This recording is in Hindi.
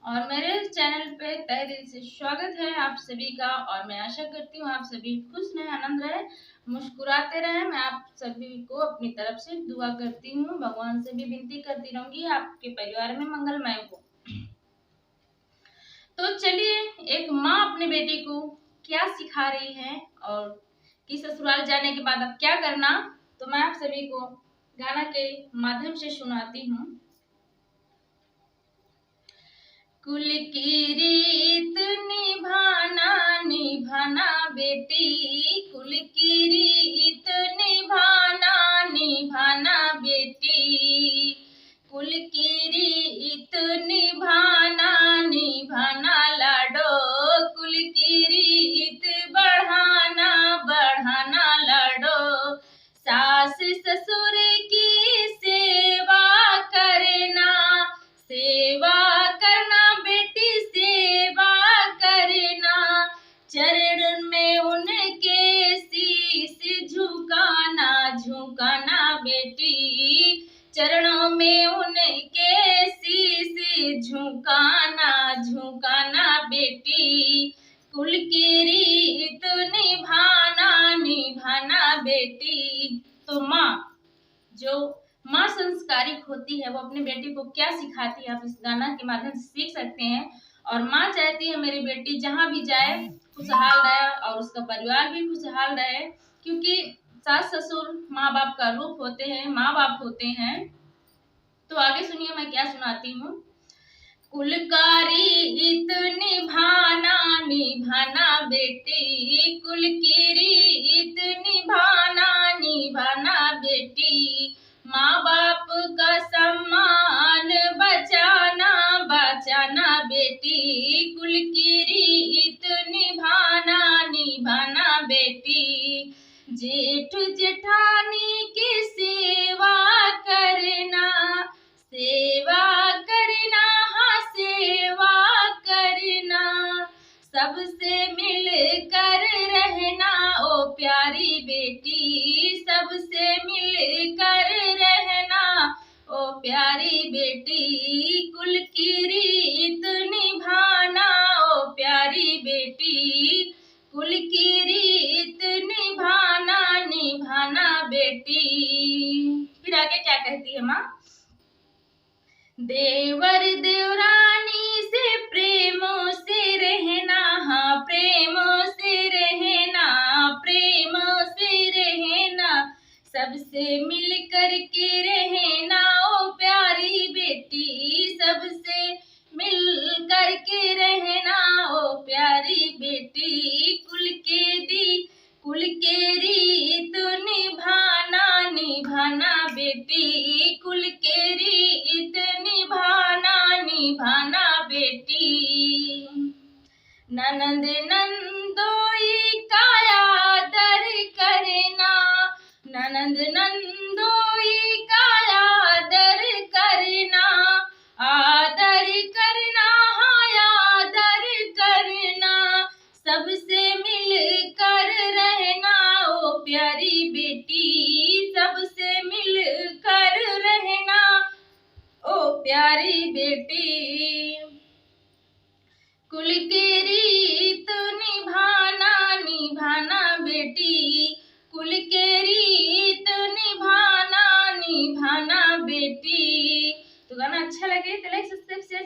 और मेरे चैनल पे तहे दिल से स्वागत है आप सभी का। और मैं आशा करती हूँ आप सभी खुश रहें, आनंद रहे, मुस्कुराते रहें। मैं आप सभी को अपनी तरफ से दुआ करती हूँ, भगवान से भी विनती करती रहूंगी आपके परिवार में मंगलमय हो। तो चलिए, एक माँ अपने बेटी को क्या सिखा रही है और कि ससुराल जाने के बाद अब क्या करना, तो मैं आप सभी को गाना के माध्यम से सुनाती हूँ। कुल की रीत निभाना निभाना बेटी, कुल की रीत निभाना निभाना बेटी, कुल की रीत निभाना निभाना लाडो, कुल की रीत बढ़ाना बढ़ाना लाडो, सास ससुर की सेवा करना सेवा करना बेटी, सेवा करना, चरण में उनके शीश झुकाना झुकाना बेटी, चरणों में उनके शीश झुकाना झुकाना बेटी, कुल की रीत निभाना निभाना बेटी। तो माँ संस्कारिक होती है, वो अपनी बेटी को क्या सिखाती है आप इस गाना के माध्यम से सीख सकते हैं। और माँ चाहती है मेरी बेटी जहाँ भी जाए खुशहाल रहे और उसका परिवार भी खुशहाल रहे, क्योंकि सास ससुर माँ बाप का रूप होते हैं, माँ बाप होते हैं। तो आगे सुनिए मैं क्या सुनाती हूँ। कुल का रीत निभाना निभाना बेटी, कुल की रीत निभाना निभाना बेटी, माँ बाप का सम्मान बचाना बचाना बेटी, कुल की रीत निभाना निभाना बेटी, जेठ जेठानी की सेवा करना सेवा करना, हाँ सेवा करना, सबसे मिल कर रहना ओ प्यारी बेटी, सबसे मिल कर रहना ओ प्यारी बेटी, कुल की रीत निभाना ओ प्यारी बेटी, कुल की रीत निभाना निभाना बेटी। फिर आगे क्या कहती है माँ। देवर देवरानी से प्रेमों से रहना, हाँ प्रेमों से रहना, प्रेमों से रहना, सबसे मिल कर के रहना ओ प्यारी बेटी, सबसे मिल कर के रहना ओ प्यारी बेटी, कुल के रीत निभाना निभाना बेटी, कुल के रीत निभाना निभाना बेटी, ननंद नंदोई का आदर करना, ननंद नंदोई का आदर करना, आदर करना, हाँ आदर करना, सबसे मिल कर रहना ओ प्यारी बेटी, सबसे मिल कर रहना ओ प्यारी बेटी, कुल की रीत निभाना निभाना बेटी, कुल के रीत निभाना निभाना बेटी। तो गाना अच्छा लगे तो लाइक सब्सक्राइब शेयर